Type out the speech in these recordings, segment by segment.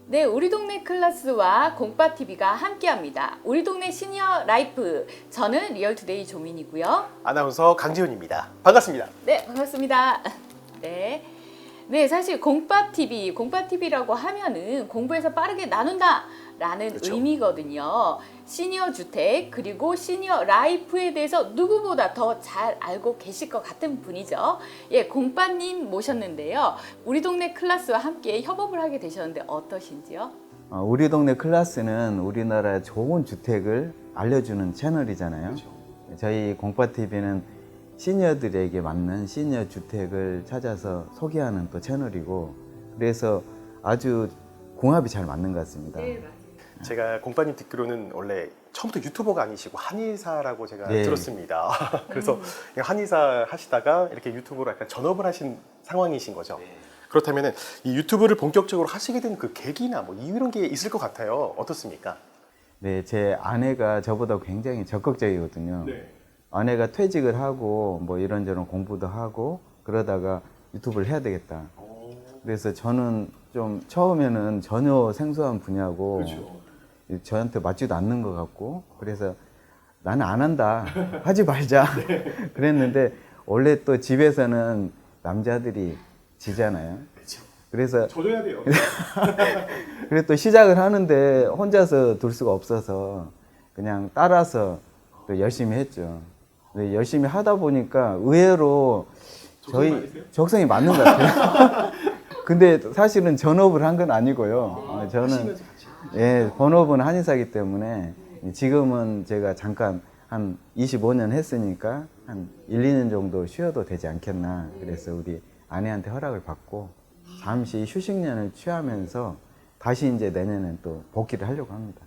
네, 우리 동네 클라스와 공빠TV가 함께합니다. 우리 동네 시니어 라이프, 저는 리얼투데이 조민이고요. 아나운서 강지훈입니다. 반갑습니다. 네, 반갑습니다. 네, 네, 사실 공빠TV라고 하면은 공부해서 빠르게 나눈다 라는 그렇죠. 의미거든요. 시니어 주택 그리고 시니어 라이프에 대해서 누구보다 더 잘 알고 계실 것 같은 분이죠. 예, 공빠님 모셨는데요. 우리 동네 클라스와 함께 협업을 하게 되셨는데 어떠신지요? 우리 동네 클라스는 우리나라의 좋은 주택을 알려주는 채널이잖아요. 그렇죠. 저희 공빠TV는 시니어들에게 맞는 시니어 주택을 찾아서 소개하는 또 채널이고, 그래서 아주 궁합이 잘 맞는 것 같습니다. 제가 공빠님 듣기로는 원래 처음부터 유튜버가 아니시고 한의사라고 제가 네. 들었습니다. 그래서 한의사 하시다가 이렇게 유튜브로 약간 전업을 하신 상황이신 거죠. 그렇다면 이 유튜브를 본격적으로 하시게 된 그 계기나 뭐 이유 이런 게 있을 것 같아요. 어떻습니까? 네, 제 아내가 저보다 굉장히 적극적이거든요. 네. 아내가 퇴직을 하고 뭐 이런저런 공부도 하고 그러다가 유튜브를 해야 되겠다. 그래서 저는 좀 처음에는 전혀 생소한 분야고 저한테 맞지도 않는 것 같고, 그래서 나는 안 한다, 하지 말자 그랬는데, 원래 또 집에서는 남자들이 지잖아요. 그래서 져줘야 돼요. 그래서 또 시작을 하는데 혼자서 둘 수가 없어서 그냥 따라서 또 열심히 했죠. 근데 열심히 하다 보니까 의외로 저희 적성이 맞는 것 같아요. 근데 사실은 전업을 한 건 아니고요. 저는 본업은 한의사이기 때문에 지금은 제가 잠깐 한 25년 했으니까 한 1, 2년 정도 쉬어도 되지 않겠나. 그래서 우리 아내한테 허락을 받고 잠시 휴식년을 취하면서 다시 이제 내년엔 또 복귀를 하려고 합니다.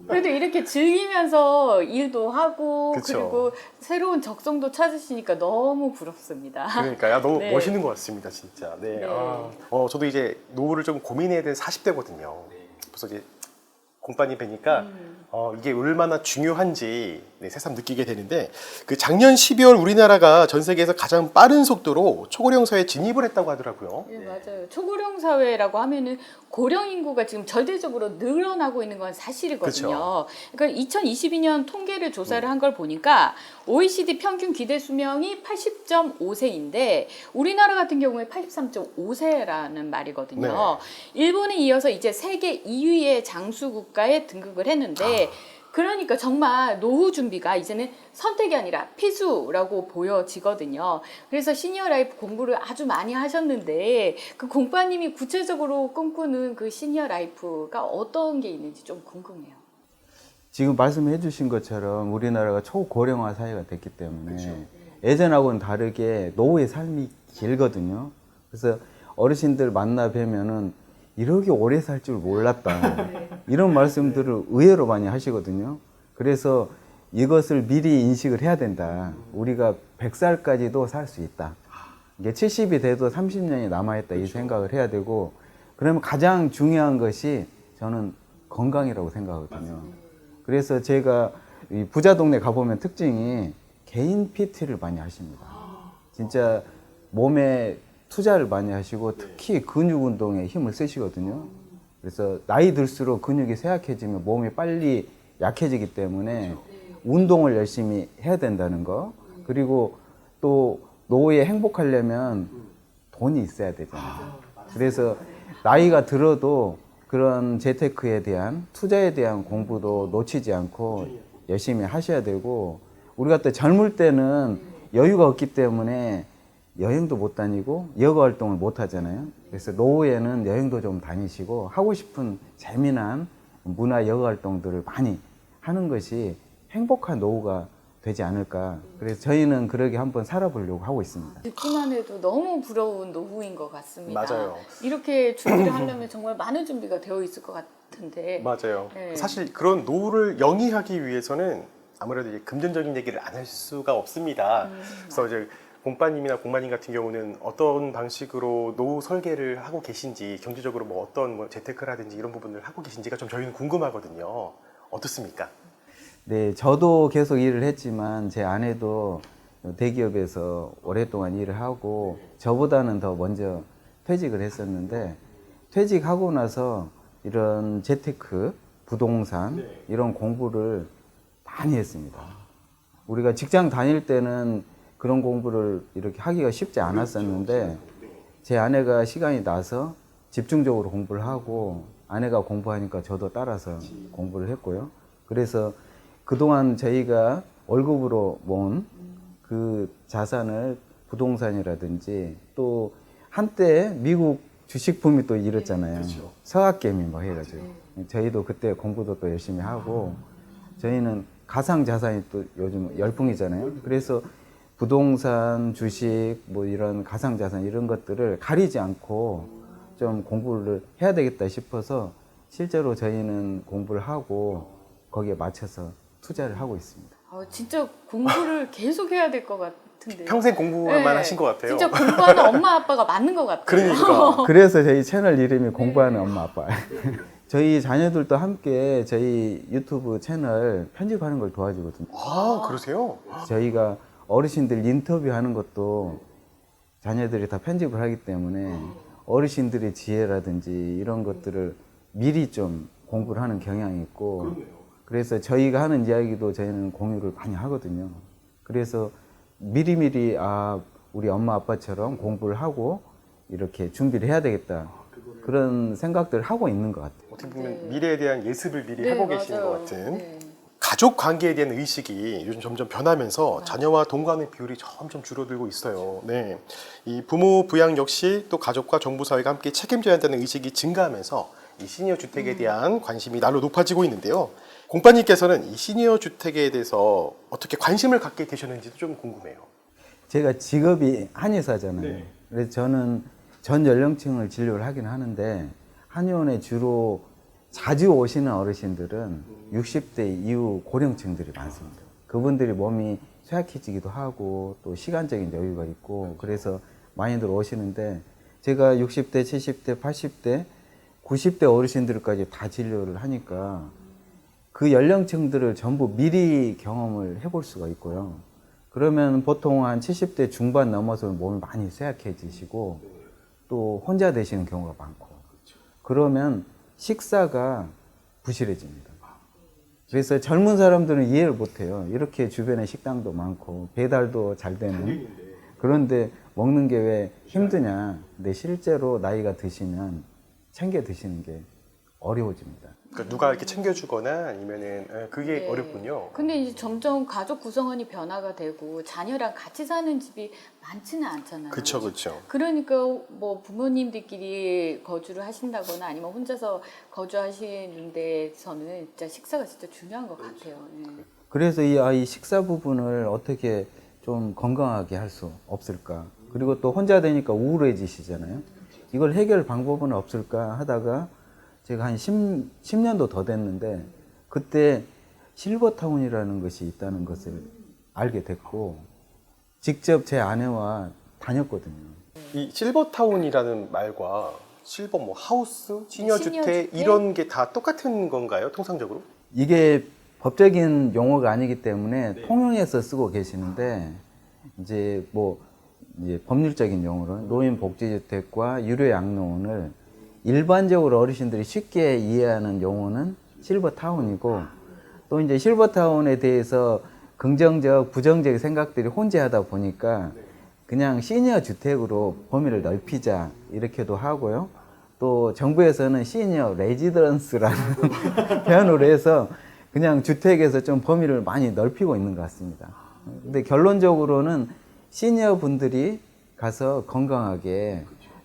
그래도 이렇게 즐기면서 일도 하고 그쵸. 그리고 새로운 적성도 찾으시니까 너무 부럽습니다. 그러니까요. 너무 네. 멋있는 것 같습니다, 진짜. 네. 네. 저도 이제 노후를 좀 고민해야 되는 40대거든요. 그래서 이제 공빠님 뵈니까 이게 얼마나 중요한지 새삼 느끼게 되는데, 그 작년 12월 우리나라가 전 세계에서 가장 빠른 속도로 초고령 사회에 진입을 했다고 하더라고요. 네, 맞아요. 초고령 사회라고 하면은 고령 인구가 지금 절대적으로 늘어나고 있는 건 사실이거든요. 그쵸. 그러니까 2022년 통계를 조사를 한 걸 보니까 OECD 평균 기대 수명이 80.5세인데 우리나라 같은 경우에 83.5세라는 말이거든요. 네. 일본에 이어서 이제 세계 2위의 장수 국가에 등극을 했는데 그러니까 정말 노후 준비가 이제는 선택이 아니라 필수라고 보여지거든요. 그래서 시니어 라이프 공부를 아주 많이 하셨는데 그 공빠님이 구체적으로 꿈꾸는 그 시니어 라이프가 어떤 게 있는지 좀 궁금해요. 지금 말씀해 주신 것처럼 우리나라가 초고령화 사회가 됐기 때문에 예전하고는 다르게 노후의 삶이 길거든요. 그래서 어르신들 만나 뵈면은 이렇게 오래 살 줄 몰랐다, 이런 말씀들을 의외로 많이 하시거든요. 그래서 이것을 미리 인식을 해야 된다. 우리가 100살까지도 살 수 있다. 이게 70이 돼도 30년이 남아있다, 이 생각을 해야 되고, 그러면 가장 중요한 것이 저는 건강이라고 생각하거든요. 그래서 제가 이 부자 동네 가보면 특징이 개인 PT를 많이 하십니다. 진짜 몸에 투자를 많이 하시고 특히 근육 운동에 힘을 쓰시거든요. 그래서 나이 들수록 근육이 쇠약해지면 몸이 빨리 약해지기 때문에 운동을 열심히 해야 된다는 거, 그리고 또 노후에 행복하려면 돈이 있어야 되잖아요. 그래서 나이가 들어도 그런 재테크에 대한, 투자에 대한 공부도 놓치지 않고 열심히 하셔야 되고, 우리가 또 젊을 때는 여유가 없기 때문에 여행도 못 다니고 여가 활동을 못 하잖아요. 그래서 노후에는 여행도 좀 다니시고 하고 싶은 재미난 문화 여가 활동들을 많이 하는 것이 행복한 노후가 되지 않을까. 그래서 저희는 그러게 한번 살아보려고 하고 있습니다. 듣기만 해도 너무 부러운 노후인 것 같습니다. 맞아요. 이렇게 준비를 하려면 정말 많은 준비가 되어 있을 것 같은데. 맞아요. 네. 사실 그런 노후를 영위하기 위해서는 아무래도 이제 금전적인 얘기를 안 할 수가 없습니다. 그래서 이제 공빠님이나 공마님 같은 경우는 어떤 방식으로 노후 설계를 하고 계신지, 경제적으로 뭐 어떤 뭐 재테크라든지 이런 부분을 하고 계신지가 좀 저희는 궁금하거든요. 어떻습니까? 네, 저도 계속 일을 했지만 제 아내도 대기업에서 오랫동안 일을 하고 저보다는 더 먼저 퇴직을 했었는데, 퇴직하고 나서 이런 재테크, 부동산 이런 공부를 많이 했습니다. 우리가 직장 다닐 때는 그런 공부를 이렇게 하기가 쉽지 않았었는데 제 아내가 시간이 나서 집중적으로 공부를 하고 아내가 공부하니까 저도 따라서 공부를 했고요. 그래서 그동안 저희가 월급으로 모은 그 자산을 부동산이라든지 또 한때 미국 주식붐이 또 이랬잖아요. 서학개미 뭐 해가지고 저희도 그때 공부도 또 열심히 하고 저희는 가상자산이 또 요즘 열풍이잖아요. 그래서 부동산, 주식, 뭐 이런 가상자산 이런 것들을 가리지 않고 좀 공부를 해야 되겠다 싶어서 실제로 저희는 공부를 하고 거기에 맞춰서 투자를 하고 있습니다. 진짜 공부를 계속 해야 될 것 같은데. 평생 공부만 하신 것 같아요. 진짜 공부하는 엄마 아빠가 맞는 것 같아요. 그러니까. 그래서 저희 채널 이름이 공부하는 엄마 아빠. 저희 자녀들도 함께 저희 유튜브 채널 편집하는 걸 도와주거든요. 아, 그러세요? 저희가 어르신들 인터뷰하는 것도 자녀들이 다 편집을 하기 때문에 어르신들의 지혜라든지 이런 것들을 미리 좀 공부를 하는 경향이 있고 그래서 저희가 하는 이야기도 저희는 공유를 많이 하거든요. 그래서 미리미리 우리 엄마 아빠처럼 공부를 하고 이렇게 준비를 해야 되겠다. 그런 생각들을 하고 있는 것 같아요. 어떻게 보면 미래에 대한 예습을 미리 하고 계시는 맞아요. 것 같은. 네. 가족 관계에 대한 의식이 요즘 점점 변하면서 자녀와 동거하는 비율이 점점 줄어들고 있어요. 네. 이 부모 부양 역시 또 가족과 정부 사회가 함께 책임져야 한다는 의식이 증가하면서 이 시니어 주택에 대한 관심이 날로 높아지고 있는데요. 공빠님께서는 이 시니어 주택에 대해서 어떻게 관심을 갖게 되셨는지도 좀 궁금해요. 제가 직업이 한의사잖아요. 그래서 저는 전 연령층을 진료를 하긴 하는데 한의원에 주로 자주 오시는 어르신들은 60대 이후 고령층들이 많습니다. 그분들이 몸이 쇠약해지기도 하고 또 시간적인 여유가 있고 그래서 많이들 오시는데 제가 60대, 70대, 80대, 90대 어르신들까지 다 진료를 하니까 그 연령층들을 전부 미리 경험을 해볼 수가 있고요. 그러면 보통 한 70대 중반 넘어서 몸이 많이 쇠약해지시고 또 혼자 되시는 경우가 많고 그러면 식사가 부실해집니다. 그래서 젊은 사람들은 이해를 못해요. 이렇게 주변에 식당도 많고 배달도 잘 되는 그런데 먹는 게 왜 힘드냐. 근데 실제로 나이가 드시면 챙겨 드시는 게 어려워집니다. 그러니까 누가 이렇게 챙겨주거나 아니면은 그게 네. 어렵군요. 근데 이제 점점 가족 구성원이 변화가 되고 자녀랑 같이 사는 집이 많지는 않잖아요. 그렇죠, 그렇죠. 그러니까 뭐 부모님들끼리 거주를 하신다거나 아니면 혼자서 거주하시는 데서는 진짜 식사가 진짜 중요한 것 같아요. 네. 그래서 이 식사 부분을 어떻게 좀 건강하게 할 수 없을까? 그리고 또 혼자 되니까 우울해지시잖아요. 이걸 해결 방법은 없을까 하다가 제가 한 10년도 더 됐는데 그때 실버타운이라는 것이 있다는 것을 알게 됐고 직접 제 아내와 다녔거든요. 이 실버타운이라는 말과 실버 뭐 하우스, 시니어 주택 시니어주택? 이런 게 다 똑같은 건가요? 통상적으로? 이게 법적인 용어가 아니기 때문에 통용해서 쓰고 계시는데 이제 법률적인 용어로는 노인복지주택과 유료양로원을 일반적으로 어르신들이 쉽게 이해하는 용어는 실버타운이고 또 이제 실버타운에 대해서 긍정적, 부정적 생각들이 혼재하다 보니까 그냥 시니어 주택으로 범위를 넓히자 이렇게도 하고요. 또 정부에서는 시니어 레지던스라는 표현으로 해서 그냥 주택에서 좀 범위를 많이 넓히고 있는 것 같습니다. 근데 결론적으로는 시니어 분들이 가서 건강하게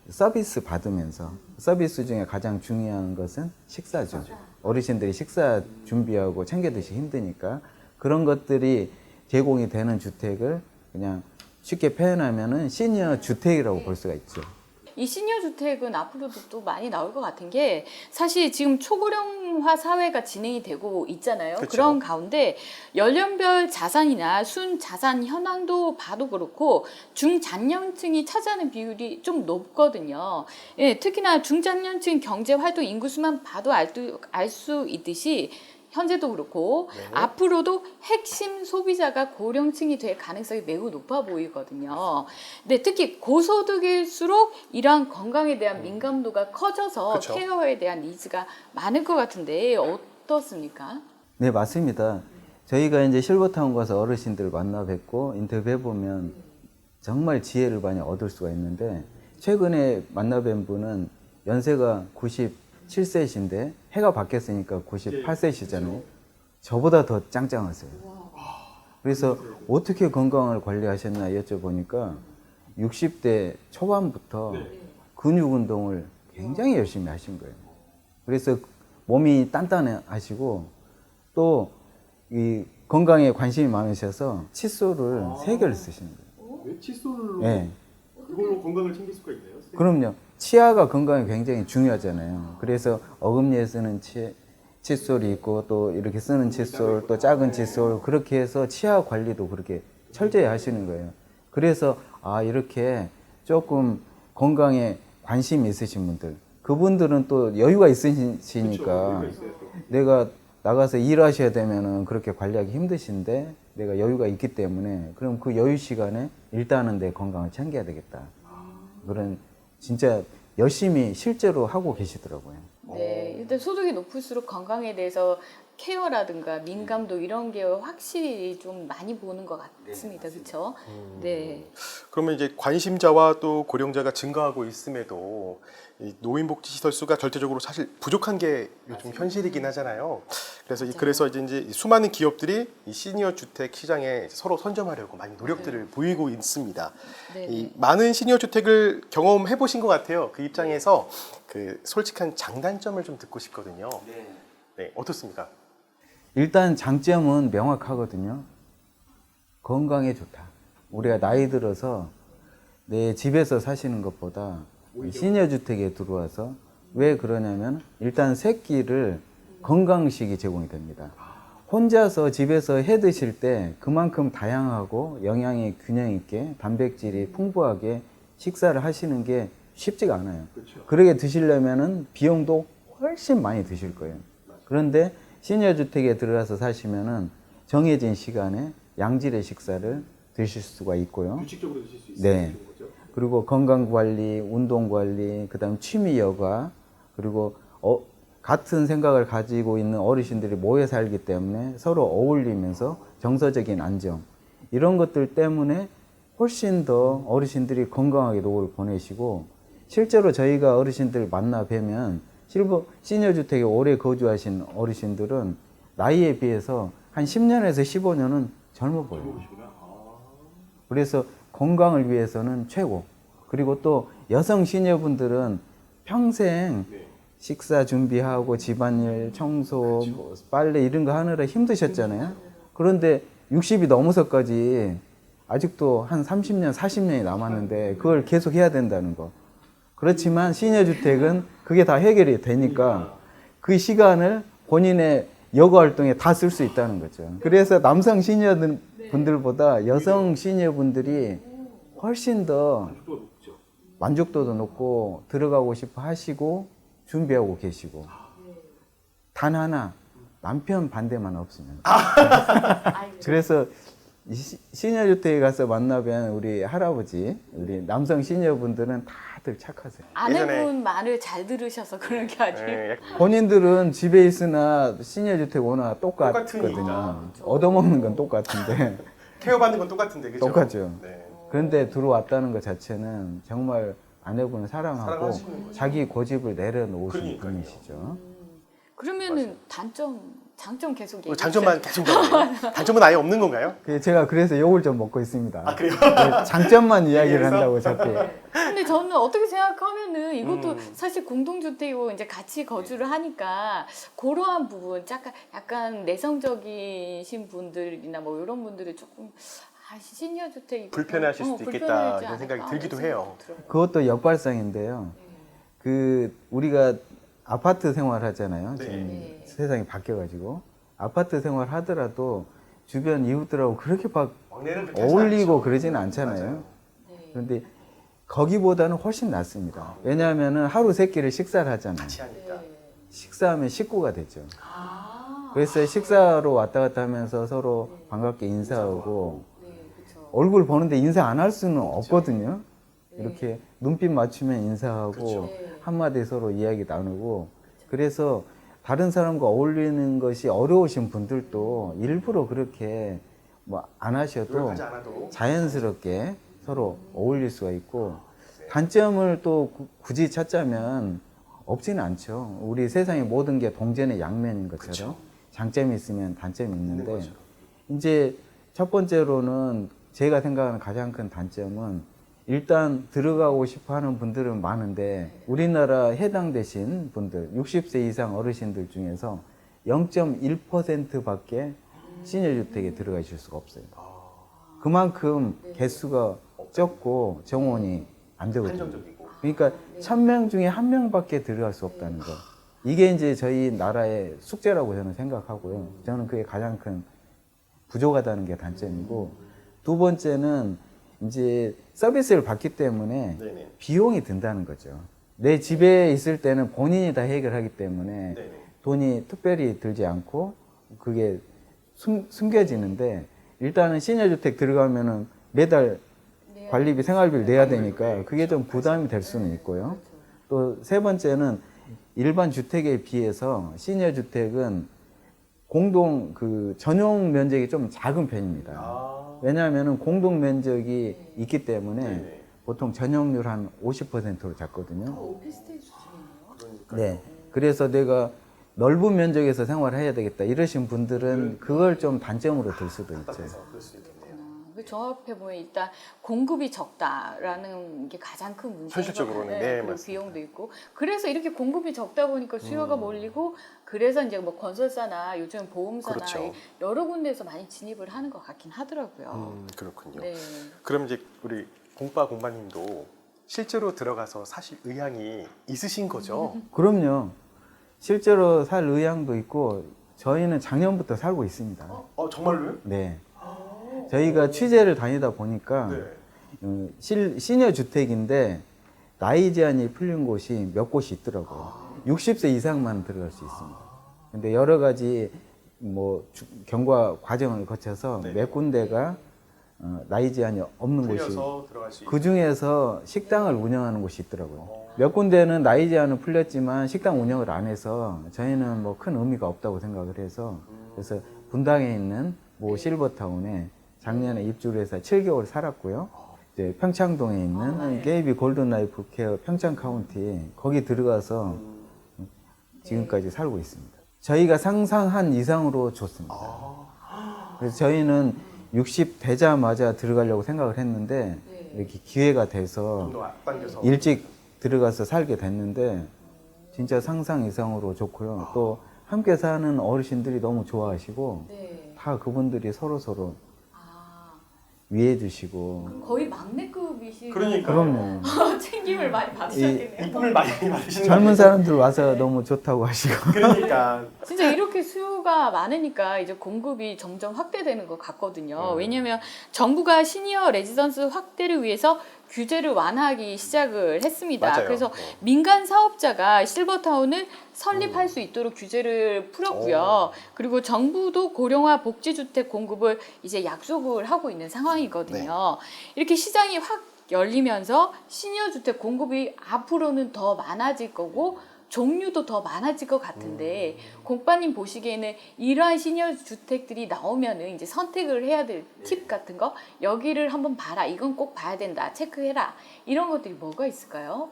서비스 받으면서 서비스 중에 가장 중요한 것은 식사죠. 어르신들이 식사 준비하고 챙겨 드시기 힘드니까 그런 것들이 제공이 되는 주택을 그냥 쉽게 표현하면은 시니어 주택이라고 볼 수가 있죠. 이 시니어 주택은 앞으로도 또 많이 나올 것 같은 게 사실 지금 초고령화 사회가 진행이 되고 있잖아요. 그쵸. 그런 가운데 연령별 자산이나 순자산 현황도 봐도 그렇고 중장년층이 차지하는 비율이 좀 높거든요. 예, 특히나 중장년층 경제활동 인구수만 봐도 알 수 있듯이 현재도 그렇고 네. 앞으로도 핵심 소비자가 고령층이 될 가능성이 매우 높아 보이거든요. 근데 특히 고소득일수록 이러한 건강에 대한 민감도가 커져서 그쵸. 케어에 대한 니즈가 많을 것 같은데 어떻습니까? 네, 맞습니다. 저희가 이제 실버타운 가서 어르신들 만나 뵙고 인터뷰해 보면 정말 지혜를 많이 얻을 수가 있는데, 최근에 만나 뵌 분은 연세가 97세이신데 해가 바뀌었으니까 98세시잖아요. 저보다 더 짱짱하세요. 그래서 어떻게 건강을 관리하셨나 여쭤보니까 60대 초반부터 근육 운동을 굉장히 열심히 하신 거예요. 그래서 몸이 단단하시고 또 이 건강에 관심이 많으셔서 칫솔을 3개를 쓰시는 거예요. 왜 칫솔로 네. 그걸로 건강을 챙길 수가 있나요? 그럼요. 치아가 건강에 굉장히 중요하잖아요. 그래서 어금니에 쓰는 칫솔이 있고 또 이렇게 쓰는 칫솔, 또 작은 칫솔, 그렇게 해서 치아 관리도 그렇게 철저히 하시는 거예요. 그래서 이렇게 조금 건강에 관심이 있으신 분들, 그분들은 또 여유가 있으시니까 내가 나가서 일하셔야 되면은 그렇게 관리하기 힘드신데 내가 여유가 있기 때문에 그럼 그 여유 시간에 일단은 내 건강을 챙겨야 되겠다. 그런 진짜 열심히 실제로 하고 계시더라고요. 네, 일단 소득이 높을수록 건강에 대해서 케어라든가 민감도 이런 게 확실히 좀 많이 보는 것 같습니다. 그렇죠? 네. 그러면 이제 관심자와 또 고령자가 증가하고 있음에도 이 노인복지시설 수가 절대적으로 사실 부족한 게 요즘 현실이긴 하잖아요. 그래서 이제 수많은 기업들이 이 시니어 주택 시장에 서로 선점하려고 많이 노력들을 보이고 있습니다. 네. 이 많은 시니어 주택을 경험해 보신 것 같아요. 그 입장에서 그 솔직한 장단점을 좀 듣고 싶거든요. 네, 어떻습니까? 일단 장점은 명확하거든요. 건강에 좋다. 우리가 나이 들어서 내 집에서 사시는 것보다 시니어 주택에 들어와서, 왜 그러냐면 일단 새끼를 건강식이 제공이 됩니다. 혼자서 집에서 해 드실 때 그만큼 다양하고 영양이 균형 있게 단백질이 풍부하게 식사를 하시는 게 쉽지가 않아요. 그러게 드시려면은 비용도 훨씬 많이 드실 거예요. 그런데 시니어 주택에 들어가서 사시면은 정해진 시간에 양질의 식사를 드실 수가 있고요. 규칙적으로 드실 수 네. 그리고 건강 관리, 운동 관리, 그다음 취미 여가, 그리고 같은 생각을 가지고 있는 어르신들이 모여 살기 때문에 서로 어울리면서 정서적인 안정, 이런 것들 때문에 훨씬 더 어르신들이 건강하게 노후를 보내시고, 실제로 저희가 어르신들 만나 뵈면 시니어 주택에 오래 거주하신 어르신들은 나이에 비해서 한 10년에서 15년은 젊어 보여요. 그래서 건강을 위해서는 최고. 그리고 또 여성 시니어분들은 평생 식사 준비하고 집안일, 청소, 뭐 빨래 이런 거 하느라 힘드셨잖아요. 그런데 60이 넘어서까지 아직도 한 30년, 40년이 남았는데 그걸 계속 해야 된다는 거. 그렇지만 시니어 주택은 그게 다 해결이 되니까 그 시간을 본인의 여가 활동에 다 쓸 수 있다는 거죠. 그래서 남성 시니어 분들보다 여성 시니어 분들이 훨씬 더 만족도도 높고 들어가고 싶어 하시고 준비하고 계시고, 단 하나 남편 반대만 없으면. 그래서 시니어 주택에 가서 만나뵌 우리 할아버지, 우리 남성 시니어 분들은 다들 착하세요. 아내분 말을 잘 들으셔서 그런 게 아니에요. 네, 본인들은 집에 있으나 시니어 주택 오나 똑같거든요. 똑같으니까. 얻어먹는 건 똑같은데 케어받는 건 똑같은데, 그죠? 똑같죠. 네. 그런데 들어왔다는 것 자체는 정말 아내분을 사랑하고 사랑하시는 거죠. 자기 고집을 내려놓으신 그러니까요. 분이시죠. 그러면은 장점 계속 얘기해 장점만 계속 나와요? 단점은 아예 없는 건가요? 제가 그래서 욕을 좀 먹고 있습니다. 아, 그래요? 네, 장점만 이야기를 그래서? 한다고 자꾸. 근데 저는 어떻게 생각하면은 이것도 사실 공동주택이고 이제 같이 거주를 하니까 그러한 부분 약간 내성적이신 분들이나 뭐 이런 분들이 조금 시니어 주택이 불편해하실 수도 있겠다 이런 생각이 들기도 해요. 그것도 역발상인데요. 우리가 아파트 생활 하잖아요. 네. 지금 네. 세상이 바뀌어가지고 아파트 생활 하더라도 주변 이웃들하고 그렇게 막 왕래는 그렇게 하진 어울리고 않죠. 그러지는 않잖아요. 맞아요. 네. 그런데 거기보다는 훨씬 낫습니다. 왜냐하면 하루 세 끼를 식사를 하잖아요. 같이 하니까. 네. 식사하면 식구가 되죠. 아. 그래서 식사로 왔다 갔다 하면서 서로 반갑게 인사하고 네, 그렇죠. 얼굴 보는데 인사 안 할 수는 없거든요. 이렇게 눈빛 맞추면 인사하고 그렇죠. 한마디 서로 이야기 나누고 그래서 다른 사람과 어울리는 것이 어려우신 분들도 일부러 그렇게 뭐 안 하셔도 노력하지 않아도 자연스럽게 서로 어울릴 수가 있고 단점을 또 굳이 찾자면 없지는 않죠. 우리 세상의 모든 게 동전의 양면인 것처럼 그쵸. 장점이 있으면 단점이 있는 있는데 거죠. 이제 첫 번째로는 제가 생각하는 가장 큰 단점은 일단 들어가고 싶어 하는 분들은 많은데 우리나라 해당되신 분들 60세 이상 어르신들 중에서 0.1%밖에 시니어주택에 들어가실 수가 없어요. 그만큼 개수가 적고 정원이 안 되거든요. 한정적이고. 그러니까 1000명 중에 1명밖에 들어갈 수 없다는 거. 이게 이제 저희 나라의 숙제라고 저는 생각하고요. 저는 그게 가장 큰 부족하다는 게 단점이고 두 번째는 이제 서비스를 받기 때문에 네네. 비용이 든다는 거죠. 내 집에 있을 때는 본인이 다 해결하기 때문에 네네. 돈이 특별히 들지 않고 그게 숨겨지는데 일단은 시니어주택 들어가면은 매달 관리비, 생활비를 내야 되니까 그게 좀 부담이 될 수는 있고요. 또 세 번째는 일반 주택에 비해서 시니어 주택은 공동 그 전용 면적이 좀 작은 편입니다. 아. 왜냐하면 공동 면적이 있기 때문에 네네. 보통 전용률 한 50%로 잡거든요. 오피스텔 수준이네요. 그러니까. 네. 그래서 내가 넓은 면적에서 생활을 해야 되겠다 이러신 분들은 그걸 좀 단점으로 들 수도 있죠. 그럴 수 있겠네요. 그 종합해 보면 일단 공급이 적다라는 게 가장 큰 문제인 현실적으로는, 것 같아요. 네, 그리고 맞습니다. 비용도 있고 그래서 이렇게 공급이 적다 보니까 수요가 몰리고 그래서 이제 뭐 건설사나 요즘 보험사나 그렇죠. 여러 군데에서 많이 진입을 하는 것 같긴 하더라고요. 그렇군요. 네. 그럼 이제 우리 공빠님도 실제로 들어가서 사실 의향이 있으신 거죠? 그럼요. 실제로 살 의향도 있고 저희는 작년부터 살고 있습니다. 정말로요? 네. 저희가 취재를 다니다 보니까 네. 시니어 주택인데 나이 제한이 풀린 곳이 몇 곳이 있더라고요. 60세 이상만 들어갈 수 있습니다. 근데 여러 가지 뭐 경과 과정을 거쳐서 네. 몇 군데가 나이 제한이 없는 곳이 풀려서 들어갈 수 그 중에서 식당을 운영하는 곳이 있더라고요. 몇 군데는 나이 제한은 풀렸지만 식당 운영을 안 해서 저희는 뭐 큰 의미가 없다고 생각을 해서 그래서 분당에 있는 모 실버타운에 작년에 입주를 해서 7개월 살았고요. 이제 평창동에 있는 게이비 골든 라이프 케어 평창 카운티 거기 들어가서 지금까지 살고 있습니다. 저희가 상상한 이상으로 좋습니다. 그래서 저희는 60 되자마자 들어가려고 생각을 했는데 이렇게 기회가 돼서 좀더 앞당겨서 일찍 들어가서 살게 됐는데 진짜 상상 이상으로 좋고요. 또 함께 사는 어르신들이 너무 좋아하시고 네. 다 그분들이 서로 아, 위해 주시고 거의 막내급이시. 그러니까요. 그럼요. 챙김을 많이 받으셨겠네요. 이쁨을 많이 받으시는 젊은 거 사람들 와서 너무 좋다고 하시고 그러니까 진짜 이렇게 수요가 많으니까 이제 공급이 점점 확대되는 것 같거든요. 왜냐하면 정부가 시니어 레지던스 확대를 위해서 규제를 완화하기 시작을 했습니다. 맞아요. 그래서 네. 민간 사업자가 실버타운을 설립할 수 있도록 규제를 풀었고요. 그리고 정부도 고령화 복지주택 공급을 이제 약속을 하고 있는 상황이거든요. 이렇게 시장이 확 열리면서 시니어 주택 공급이 앞으로는 더 많아질 거고 종류도 더 많아질 것 같은데 공빠님 보시기에는 이러한 시니어 주택들이 나오면은 이제 선택을 해야 될 팁 같은 거 여기를 한번 봐라 이건 꼭 봐야 된다 체크해라 이런 것들이 뭐가 있을까요?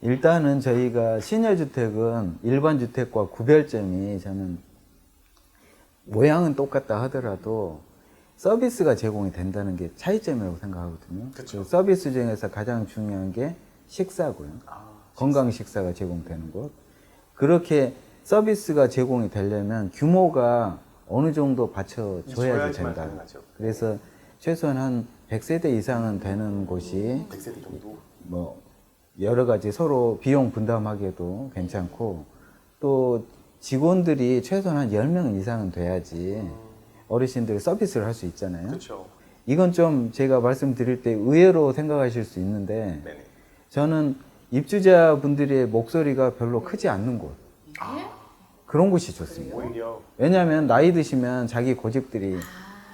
일단은 저희가 시니어 주택은 일반 주택과 구별점이 저는 모양은 똑같다 하더라도 서비스가 제공이 된다는 게 차이점이라고 생각하거든요. 그쵸. 그 서비스 중에서 가장 중요한 게 식사고요. 건강 식사가 제공되는 곳. 그렇게 서비스가 제공이 되려면 규모가 어느 정도 받쳐줘야지 줘야지만 된다. 가능하죠. 그래서 최소한 한 100세대 이상은 되는 곳이 100세대 정도. 뭐 여러 가지 서로 비용 분담하기도 괜찮고 또 직원들이 최소한 한 10명 이상은 돼야지 어르신들 서비스를 할 수 있잖아요. 그렇죠. 이건 좀 제가 말씀드릴 때 의외로 생각하실 수 있는데 네네. 저는 입주자분들의 목소리가 별로 크지 않는 곳. 예? 그런 곳이 좋습니다. 오히려 왜냐하면 나이 드시면 자기 고집들이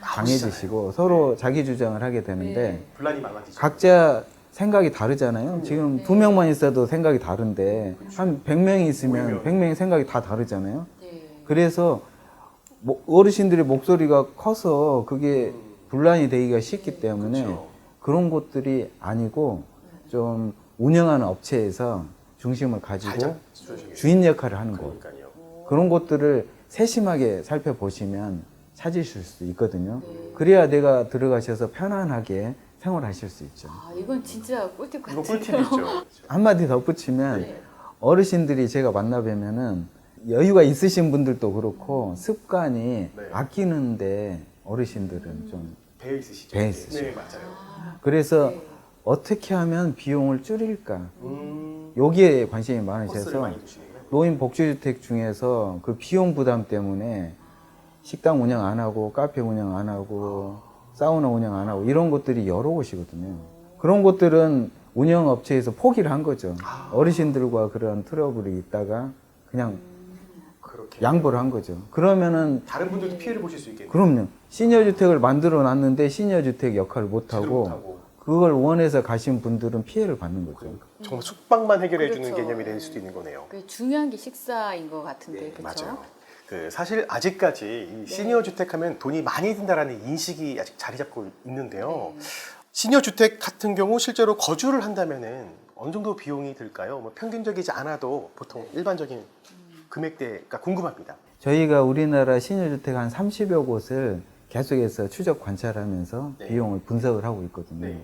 강해지시고 서로 자기 주장을 하게 되는데 분란이 많아지죠. 각자 생각이 다르잖아요. 지금 두 명만 있어도 생각이 다른데 한 100명이 있으면 100명의 생각이 다 다르잖아요. 그래서 어르신들의 목소리가 커서 그게 분란이 되기가 쉽기 때문에 그렇죠. 그런 곳들이 아니고 좀 운영하는 업체에서 중심을 가지고 주인 역할을 하는 곳. 그러니까요. 그런 곳들을 세심하게 살펴보시면 찾으실 수 있거든요. 그래야 내가 들어가셔서 편안하게 생활하실 수 있죠. 아, 이건 진짜 꿀팁 같아요. 이거 꿀팁이죠. 한마디 덧붙이면 어르신들이 제가 만나뵈면은 여유가 있으신 분들도 그렇고 습관이 네. 아끼는데 어르신들은 좀 배에 있으시죠? 배에 있으시죠. 네, 맞아요. 그래서 어떻게 하면 비용을 줄일까 음, 여기에 관심이 코스를 많으셔서 많이 두시네요. 노인 복지주택 중에서 그 비용 부담 때문에 식당 운영 안 하고 카페 운영 안 하고 사우나 운영 안 하고 이런 곳들이 여러 곳이거든요. 그런 곳들은 운영 업체에서 포기를 한 거죠. 어르신들과 그런 트러블이 있다가 그냥 그렇게 양보를 한 거죠. 그러면은 다른 분들도 피해를 보실 수 있겠네요. 그럼요. 시니어 주택을 만들어 놨는데 시니어 주택 역할을 못 제대로 하고 못하고. 그걸 원해서 가신 분들은 피해를 받는 거죠. 정말 숙박만 해결해 주는 그렇죠. 개념이 될 수도 있는 거네요. 그 중요한 게 식사인 것 같은데, 그렇죠? 맞아요. 그 사실 아직까지 이 시니어 주택하면 돈이 많이 든다라는 인식이 아직 자리 잡고 있는데요. 시니어 주택 같은 경우 실제로 거주를 한다면은 어느 정도 비용이 들까요? 뭐 평균적이지 않아도 보통 일반적인 금액대가 궁금합니다. 저희가 우리나라 시니어 주택 한 30여 곳을 계속해서 추적 관찰하면서 네. 비용을 분석을 하고 있거든요. 네.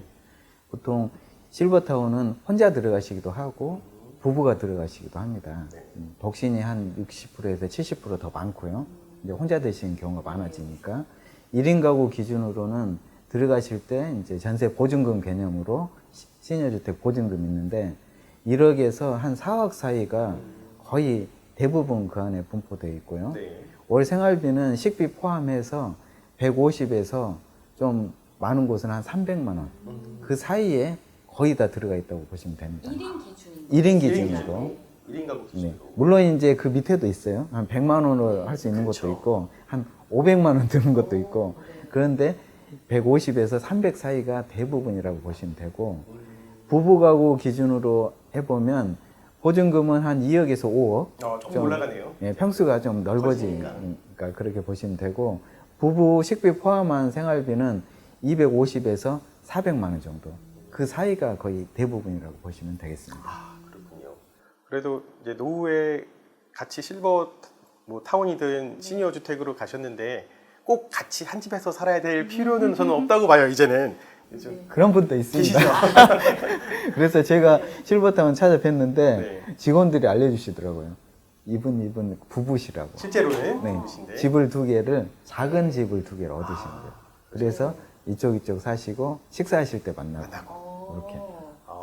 보통 실버타운은 혼자 들어가시기도 하고 부부가 들어가시기도 합니다. 네. 독신이 한 60%에서 70% 더 많고요. 이제 혼자 되시는 경우가 많아지니까 1인 가구 기준으로는 들어가실 때 이제 전세 보증금 개념으로 시니어 주택 보증금 있는데 1억에서 한 4억 사이가 거의 대부분 그 안에 분포되어 있고요. 네. 월 생활비는 식비 포함해서 150에서 좀 많은 곳은 한 300만 원. 그 사이에 거의 다 들어가 있다고 보시면 됩니다. 1인 기준인 1인 기준으로. 1인 가구 네. 기준으로. 물론 이제 그 밑에도 있어요. 한 100만 원으로 할 수 있는 그렇죠. 것도 있고, 한 500만 원 드는 것도 있고, 그런데 150에서 300 사이가 대부분이라고 보시면 되고, 부부 가구 기준으로 해보면, 보증금은 한 2억에서 5억. 조금 올라가네요. 예, 평수가 좀 넓어지니까 그렇게 보시면 되고, 부부 식비 포함한 생활비는 250에서 400만 원 정도. 그 사이가 거의 대부분이라고 보시면 되겠습니다. 그렇군요. 그래도 이제 노후에 같이 실버 뭐 타운이든 시니어 주택으로 가셨는데 꼭 같이 한 집에서 살아야 될 필요는 저는 없다고 봐요. 이제는. 요즘 그런 분도 있습니다. 계시죠? 그래서 제가 실버타운 찾아뵀는데 네. 직원들이 알려주시더라고요. 이분 부부시라고. 실제로는 네, 그러신데. 집을 2개를 작은 집을 2개를 얻으신대요. 그래서 이쪽 사시고 식사하실 때 만나고 이렇게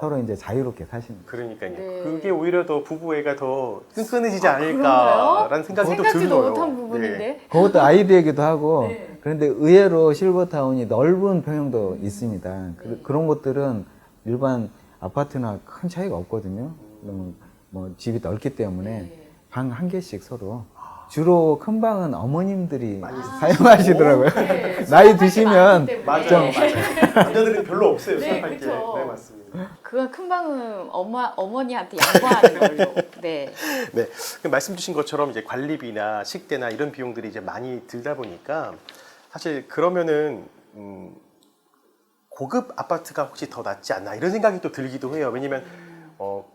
서로 이제 자유롭게 사시는 거예요. 그러니까요. 네. 그게 오히려 더 부부애가 더 끈끈해지지 그런가요? 않을까라는 생각이 또 생각지도 들어요. 못한 부분인데. 네. 그것도 아이디어이기도 하고 네. 그런데 의외로 실버타운이 넓은 평형도 있습니다. 그런 것들은 일반 아파트나 큰 차이가 없거든요. 뭐 집이 넓기 때문에 방 한 개씩 서로 주로 큰 방은 어머님들이 사용하시더라고요. 네, 나이 수납할 게 드시면 많기 때문에. 맞아요. 남자들은 별로 없어요. 네, 수납할 게. 그쵸. 네, 맞습니다. 그건 큰 방은 어머니한테 양보하는 걸로. 네. 네, 그 말씀 주신 것처럼 이제 관리비나 식대나 이런 비용들이 이제 많이 들다 보니까 사실 그러면은 고급 아파트가 혹시 더 낫지 않나 이런 생각이 또 들기도 해요. 왜냐면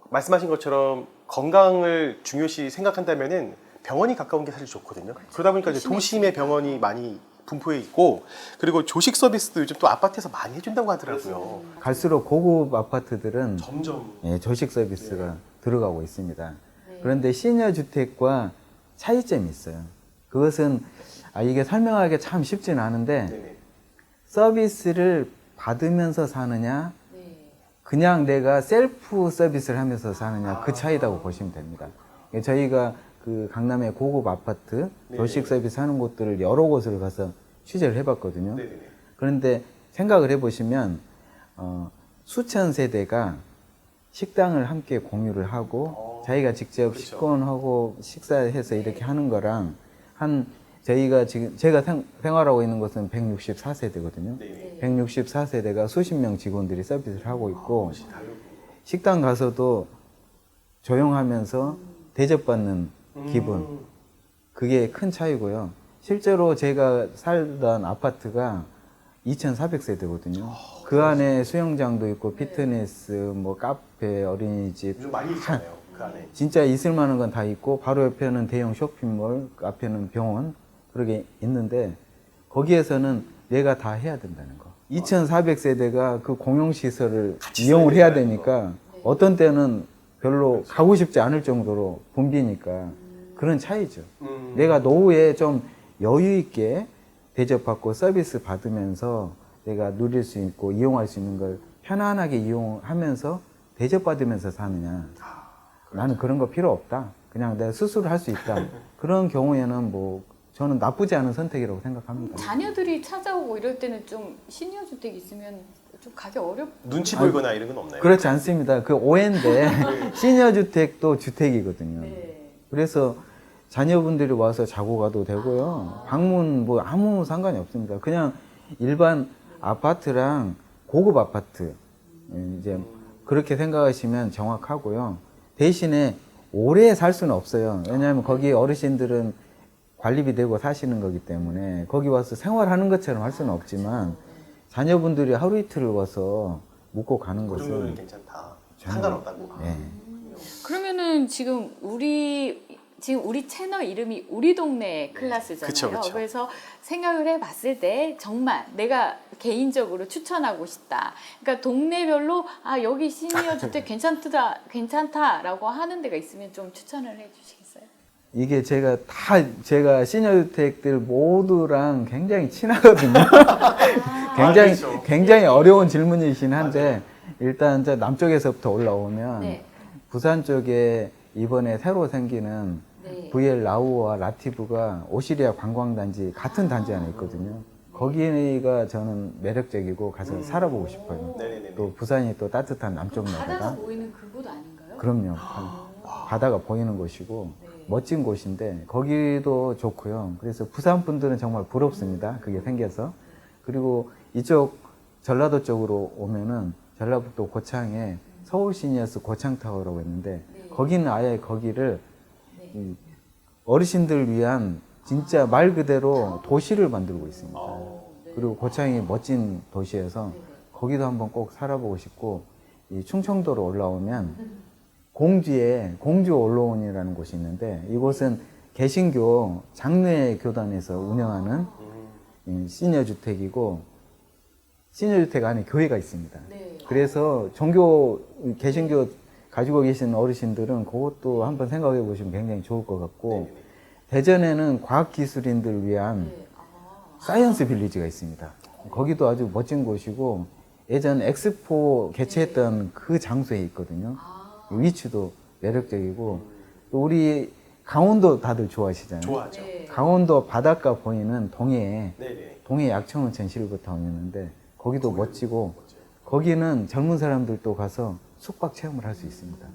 말씀하신 것처럼 건강을 중요시 생각한다면은 병원이 가까운 게 사실 좋거든요. 그러다 보니까 이제 도심에 병원이 많이 분포해 있고 그리고 조식 서비스도 요즘 또 아파트에서 많이 해준다고 하더라고요. 갈수록 고급 아파트들은 점점 예, 조식 서비스가 들어가고 있습니다. 그런데 시니어 주택과 차이점이 있어요. 그것은 이게 설명하기 참 쉽진 않은데 네네. 서비스를 받으면서 사느냐 그냥 내가 셀프 서비스를 하면서 사느냐 그 차이라고 보시면 됩니다. 저희가 그 강남의 고급 아파트 조식 서비스 하는 곳들을 여러 곳을 가서 취재를 해봤거든요. 네네네. 그런데 생각을 해보시면 수천 세대가 식당을 함께 공유를 하고 자기가 직접 그렇죠. 식권하고 식사해서 이렇게 하는 거랑 저희가 지금 제가 생활하고 있는 곳은 164세대거든요. 네. 164세대가 수십 명 직원들이 서비스를 하고 있고 혹시 다르고. 식당 가서도 조용하면서 대접받는 기분, 그게 큰 차이고요. 실제로 제가 살던 아파트가 2,400세대거든요. 그 안에 수영장도 있고 피트니스, 뭐 카페, 어린이집 요즘 많이 있잖아요. 그 안에. 진짜 있을 만한 건 다 있고 바로 옆에는 대형 쇼핑몰, 그 앞에는 병원 그렇게 있는데 거기에서는 내가 다 해야 된다는 거. 2,400세대가 그 공용시설을 이용을 해야 되니까 어떤 때는 별로 가고 싶지 않을 정도로 붐비니까 그런 차이죠. 내가 노후에 좀 여유 있게 대접받고 서비스 받으면서 내가 누릴 수 있고 이용할 수 있는 걸 편안하게 이용하면서 대접받으면서 사느냐. 나는 그런 거 필요 없다. 그냥 내가 스스로 할 수 있다. 그런 경우에는 뭐 저는 나쁘지 않은 선택이라고 생각합니다. 자녀들이 찾아오고 이럴 때는 좀 시니어 주택 있으면 좀 가기 눈치 보이거나 이런 건 없나요? 그렇지 않습니다. 그 오해인데 시니어 주택도 주택이거든요. 네. 그래서 자녀분들이 와서 자고 가도 되고요. 방문 뭐 아무 상관이 없습니다. 그냥 일반 아파트랑 고급 아파트 이제 그렇게 생각하시면 정확하고요. 대신에 오래 살 수는 없어요. 왜냐하면 거기 어르신들은 관리비 내고 사시는 거기 때문에 거기 와서 생활하는 것처럼 할 수는 없지만 자녀분들이 하루 이틀을 와서 묵고 가는 그 정도는 것은 괜찮다. 상관없다고. 네. 그러면은 지금 우리 채널 이름이 우리 동네 클라스잖아요. 그쵸. 그래서 생각을 해봤을 때 정말 내가 개인적으로 추천하고 싶다. 그러니까 동네별로 아 여기 시니어 주택 괜찮다라고 하는 데가 있으면 좀 추천을 해주시겠어요? 이게 제가 시니어주택들 모두랑 굉장히 친하거든요. 그렇죠. 굉장히 어려운 질문이긴 한데, 일단 저 남쪽에서부터 올라오면, 네. 부산 쪽에 이번에 새로 생기는 네. VL 라우와 라티브가 오시리아 관광단지 같은 단지 안에 있거든요. 거기가 저는 매력적이고 가서 살아보고 싶어요. 네네네. 또 부산이 또 따뜻한 남쪽 바다가 나라가. 보이는 그곳 아닌가요? 그럼요. 바다가 보이는 곳이고 네. 멋진 곳인데 거기도 좋고요. 그래서 부산 분들은 정말 부럽습니다. 그게 생겨서. 그리고 이쪽 전라도 쪽으로 오면은 전라북도 고창에 서울 시니어스 고창타워라고 있는데 네. 거기는 아예 거기를 네. 이 어르신들 위한 진짜 말 그대로 도시를 만들고 있습니다. 그리고 고창이 멋진 도시여서 거기도 한번 꼭 살아보고 싶고 이 충청도로 올라오면 공주에 공주 언로원이라는 곳이 있는데 이곳은 개신교 장례 교단에서 운영하는 시니어 주택이고 시니어 주택 안에 교회가 있습니다. 네. 그래서 개신교 가지고 계신 어르신들은 그것도 한번 생각해 보시면 굉장히 좋을 것 같고 대전에는 과학기술인들 위한 네. 사이언스 빌리지가 있습니다. 거기도 아주 멋진 곳이고 예전 엑스포 개최했던 그 장소에 있거든요. 위치도 매력적이고 또 우리 강원도 다들 좋아하시잖아요. 좋아하죠. 네. 강원도 바닷가 보이는 동해에 네네. 동해 약천温泉 실버타운이 있는데 거기도 멋지고 거기는 젊은 사람들도 가서 숙박 체험을 할 수 있습니다.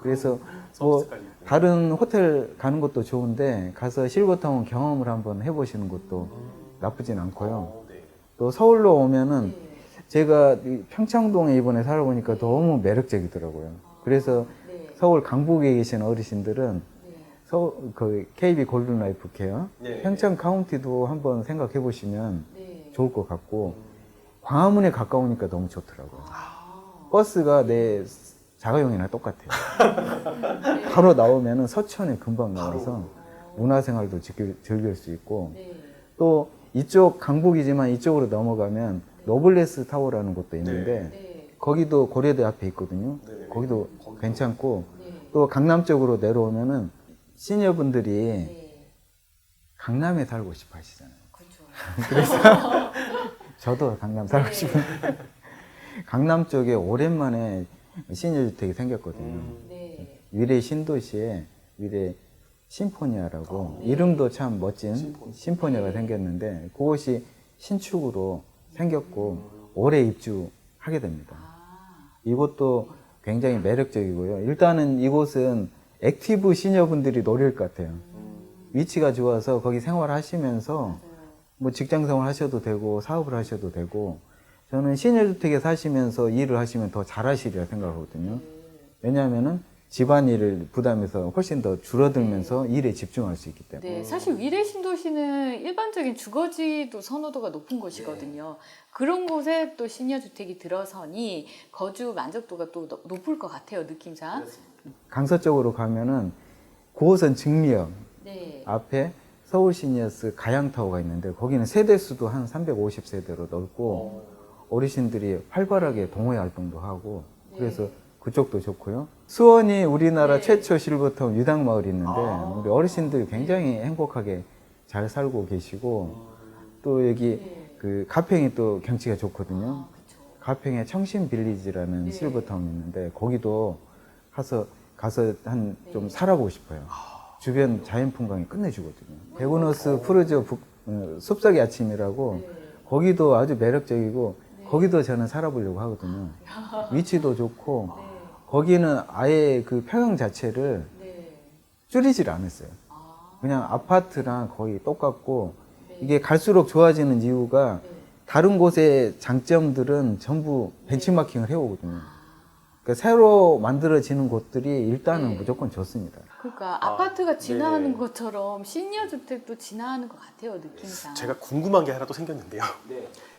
그래서 뭐 서비스까지 있고. 다른 호텔 가는 것도 좋은데 가서 실버타운 경험을 한번 해보시는 것도 나쁘진 않고요. 네. 또 서울로 오면은 제가 이 평창동에 이번에 살아보니까 너무 매력적이더라고요. 그래서 네. 서울 강북에 계신 어르신들은 네. 그 KB 골든라이프 케어 네. 평창 카운티도 한번 생각해 보시면 네. 좋을 것 같고 광화문에 가까우니까 너무 좋더라고요. 아. 버스가 내 자가용이랑 똑같아요. 바로 나오면은 서천에 금방 나와서 문화생활도 즐길 수 있고 네. 또 이쪽 강북이지만 이쪽으로 넘어가면 노블레스 타워라는 곳도 있는데 네. 거기도 고려대 앞에 있거든요. 네네. 거기도 괜찮고 네. 또 강남 쪽으로 내려오면은 시니어분들이 네. 강남에 살고 싶어 하시잖아요. 그렇죠. 저도 강남 살고 네. 싶은데 강남 쪽에 오랜만에 시니어 주택이 생겼거든요. 네. 위례 신도시에 위례 심포니아라고 네. 이름도 참 멋진 심포니아가 네. 생겼는데 그곳이 신축으로 생겼고 올해 입주하게 됩니다. 아. 이것도 굉장히 매력적이고요. 일단은 이곳은 액티브 시니어분들이 노릴 것 같아요. 위치가 좋아서 거기 생활하시면서 뭐 직장 생활 하셔도 되고 사업을 하셔도 되고, 저는 시니어주택에 사시면서 일을 하시면 더 잘하시리라 생각하거든요. 왜냐하면은 집안일을 부담해서 훨씬 더 줄어들면서 일에 집중할 수 있기 때문에. 네, 사실 위례 신도시는 일반적인 주거지도 선호도가 높은 곳이거든요. 그런 곳에 또 시니어 주택이 들어서니 거주 만족도가 또 높을 것 같아요, 느낌상. 강서 쪽으로 가면은 9호선 증리역 네. 앞에 서울 시니어스 가양타워가 있는데, 거기는 세대 수도 한 350세대로 넓고 어르신들이 활발하게 동호회 활동도 하고, 그래서 그쪽도 좋고요. 수원이 우리나라 최초 실버타운 유당마을이 있는데 우리 어르신들이 굉장히 행복하게 잘 살고 계시고, 또 여기 그 가평이 또 경치가 좋거든요. 가평에 청신빌리지라는 실버타운이 있는데 거기도 가서 한 좀 살아보고 싶어요. 주변 자연 풍광이 끝내주거든요. 베고너스 푸르지오 숲속의 아침이라고, 거기도 아주 매력적이고 거기도 저는 살아보려고 하거든요. 위치도 좋고 거기는 아예 그 평형 자체를 줄이질 않았어요. 그냥 아파트랑 거의 똑같고, 이게 갈수록 좋아지는 이유가 다른 곳의 장점들은 전부 벤치마킹을 해오거든요. 그러니까 새로 만들어지는 곳들이 일단은 무조건 좋습니다. 그러니까 아파트가 지나가는 네. 것처럼 시니어 주택도 지나가는 것 같아요, 느낌상. 제가 궁금한 게 하나 또 생겼는데요.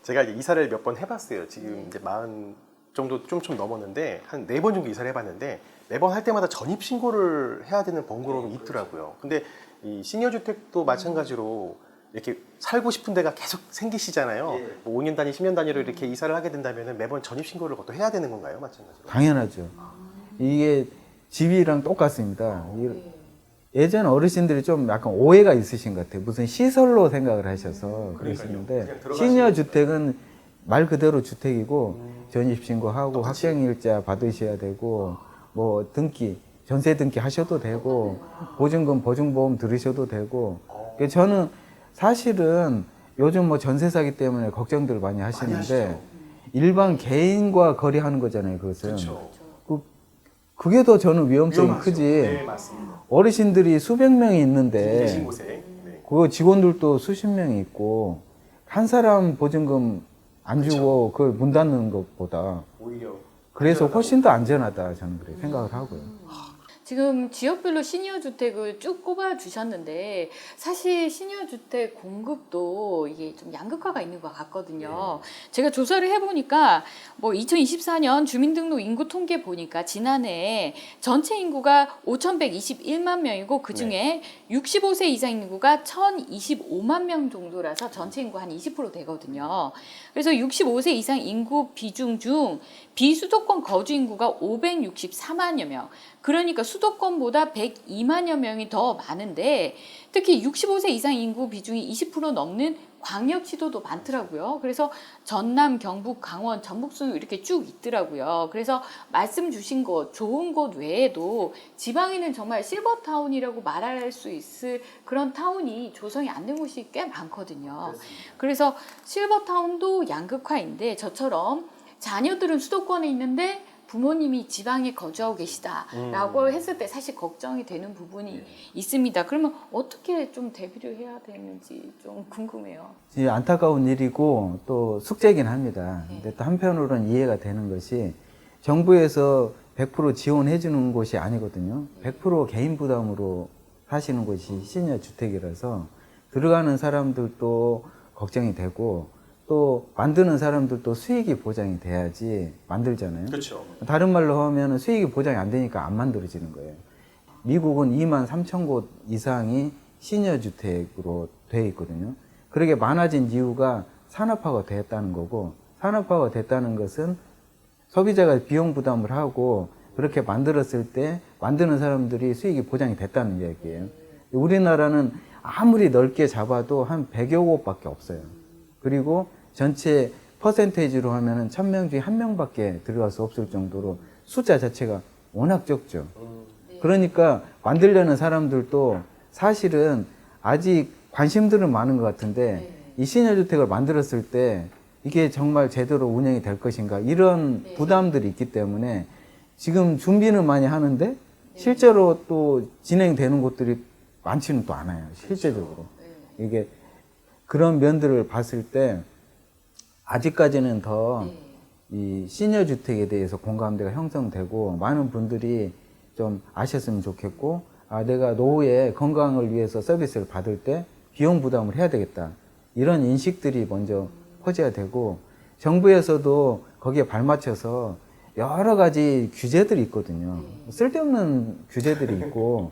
제가 이제 이사를 몇 번 해봤어요. 지금 이제 40 정도 좀 넘었는데 한 4번 정도 이사를 해봤는데, 매번 할 때마다 전입 신고를 해야 되는 번거로움이 있더라고요. 근데 이 시니어 주택도 마찬가지로 이렇게 살고 싶은 데가 계속 생기시잖아요. 뭐 5년 단위, 10년 단위로 이렇게 이사를 하게 된다면 매번 전입 신고를 또 해야 되는 건가요? 마찬가지로? 당연하죠. 이게 집이랑 똑같습니다. 예전 어르신들이 좀 약간 오해가 있으신 것 같아요. 무슨 시설로 생각을 하셔서 그러시는데, 시니어 주택은 말 그대로 주택이고 전입신고하고 확정일자 받으셔야 되고, 뭐 등기, 전세 등기 하셔도 되고, 보증금, 보증보험 들으셔도 되고. 저는 사실은 요즘 뭐 전세 사기 때문에 걱정들 많이 하시는데, 일반 개인과 거래하는 거잖아요, 그것은. 그게 더 저는 위험성이 크지. 네, 맞습니다. 어르신들이 수백 명이 있는데 계신 곳에. 그 직원들도 수십 명이 있고, 한 사람 보증금 안 주고 그걸 문 닫는 것보다 오히려 그래서 훨씬 더 안전하다, 저는 그렇게 생각을 하고요. 지금 지역별로 시니어 주택을 쭉 꼽아 주셨는데, 사실 시니어 주택 공급도 이게 좀 양극화가 있는 것 같거든요. 제가 조사를 해보니까 뭐 2024년 주민등록 인구 통계 보니까 지난해 전체 인구가 5,121만 명이고, 그 중에 65세 이상 인구가 1,025만 명 정도라서 전체 인구 한 20% 되거든요. 그래서 65세 이상 인구 비중 중 비수도권 거주 인구가 564만여 명. 그러니까 수도권보다 102만여 명이 더 많은데, 특히 65세 이상 인구 비중이 20% 넘는 광역시도도 많더라고요. 그래서 전남, 경북, 강원, 전북 순 이렇게 쭉 있더라고요. 그래서 말씀 주신 것, 좋은 곳 외에도 지방에는 정말 실버타운이라고 말할 수 있을 그런 타운이 조성이 안 된 곳이 꽤 많거든요. 그래서 실버타운도 양극화인데, 저처럼 자녀들은 수도권에 있는데 부모님이 지방에 거주하고 계시다라고 했을 때 사실 걱정이 되는 부분이 있습니다. 그러면 어떻게 좀 대비를 해야 되는지 좀 궁금해요. 안타까운 일이고 또 숙제이긴 합니다. 근데 또 한편으로는 이해가 되는 것이, 정부에서 100% 지원해 주는 곳이 아니거든요. 100% 개인 부담으로 사시는 곳이 시니어 주택이라서 들어가는 사람들도 걱정이 되고, 또 만드는 사람들도 수익이 보장이 돼야지 만들잖아요. 그렇죠. 다른 말로 하면 수익이 보장이 안 되니까 안 만들어지는 거예요. 미국은 23,000곳 이상이 시니어 주택으로 되어 있거든요. 그렇게 많아진 이유가 산업화가 됐다는 거고, 산업화가 됐다는 것은 소비자가 비용 부담을 하고 그렇게 만들었을 때 만드는 사람들이 수익이 보장이 됐다는 이야기예요. 우리나라는 아무리 넓게 잡아도 한 100여 곳밖에 없어요. 그리고 전체 퍼센테이지로 하면은 1000명 중에 1명밖에 들어갈 수 없을 정도로 숫자 자체가 워낙 적죠. 그러니까 만들려는 사람들도 사실은 아직 관심들은 많은 것 같은데, 이 시니어주택을 만들었을 때 이게 정말 제대로 운영이 될 것인가, 이런 부담들이 있기 때문에 지금 준비는 많이 하는데 실제로 또 진행되는 곳들이 많지는 또 않아요. 실제적으로. 이게 그런 면들을 봤을 때 아직까지는 더 이 시니어 주택에 대해서 공감대가 형성되고 많은 분들이 좀 아셨으면 좋겠고, 아, 내가 노후에 건강을 위해서 서비스를 받을 때 비용 부담을 해야 되겠다. 이런 인식들이 먼저 퍼져야 되고, 정부에서도 거기에 발맞춰서 여러 가지 규제들이 있거든요. 쓸데없는 규제들이 있고,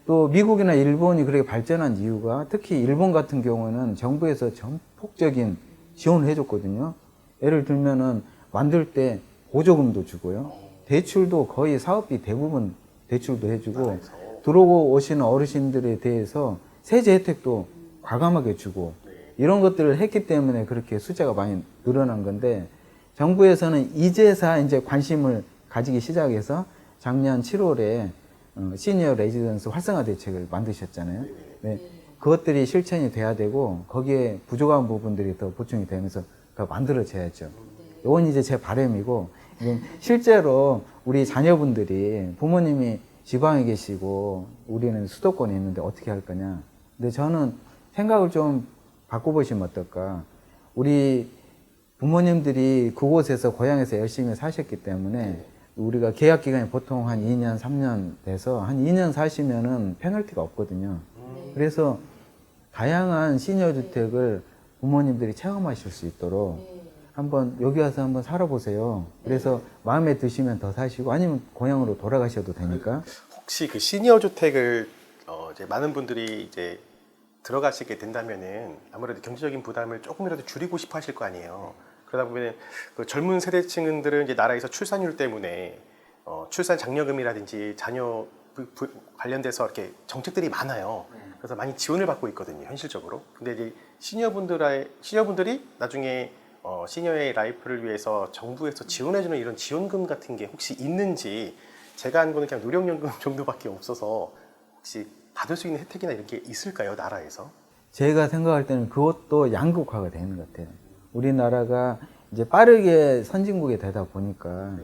또 미국이나 일본이 그렇게 발전한 이유가, 특히 일본 같은 경우는 정부에서 전폭적인 지원을 해줬거든요. 예를 들면은 만들 때 보조금도 주고요. 대출도 거의 사업비 대부분 대출도 해주고, 들어오시는 어르신들에 대해서 세제 혜택도 과감하게 주고, 이런 것들을 했기 때문에 그렇게 숫자가 많이 늘어난 건데, 정부에서는 이제서 이제 관심을 가지기 시작해서 작년 7월에 시니어 레지던스 활성화 대책을 만드셨잖아요. 네. 그것들이 실천이 돼야 되고, 거기에 부족한 부분들이 더 보충이 되면서 더 만들어져야죠. 이건 이제 제 바람이고, 실제로 우리 자녀분들이 부모님이 지방에 계시고 우리는 수도권에 있는데 어떻게 할 거냐. 근데 저는 생각을 좀 바꿔보시면 어떨까. 우리 부모님들이 그곳에서 고향에서 열심히 사셨기 때문에 우리가 계약 기간이 보통 한 2년, 3년 돼서 한 2년 사시면은 페널티가 없거든요. 그래서 다양한 시니어 주택을 부모님들이 체험하실 수 있도록 한번 여기 와서 한번 살아보세요. 그래서 마음에 드시면 더 사시고 아니면 고향으로 돌아가셔도 되니까. 혹시 그 시니어 주택을 이제 많은 분들이 이제 들어가시게 된다면은 아무래도 경제적인 부담을 조금이라도 줄이고 싶어 하실 거 아니에요. 그러다 보면 그 젊은 세대층들은 이제 나라에서 출산율 때문에 출산 장려금이라든지 자녀 관련돼서 이렇게 정책들이 많아요. 그래서 많이 지원을 받고 있거든요, 현실적으로. 근데 이제 시니어분들이 나중에 시니어의 라이프를 위해서 정부에서 지원해주는 이런 지원금 같은 게 혹시 있는지, 제가 아는 거는 그냥 노령연금 정도밖에 없어서 혹시 받을 수 있는 혜택이나 이런 게 있을까요, 나라에서? 제가 생각할 때는 그것도 양극화가 되는 것 같아요. 우리나라가 이제 빠르게 선진국이 되다 보니까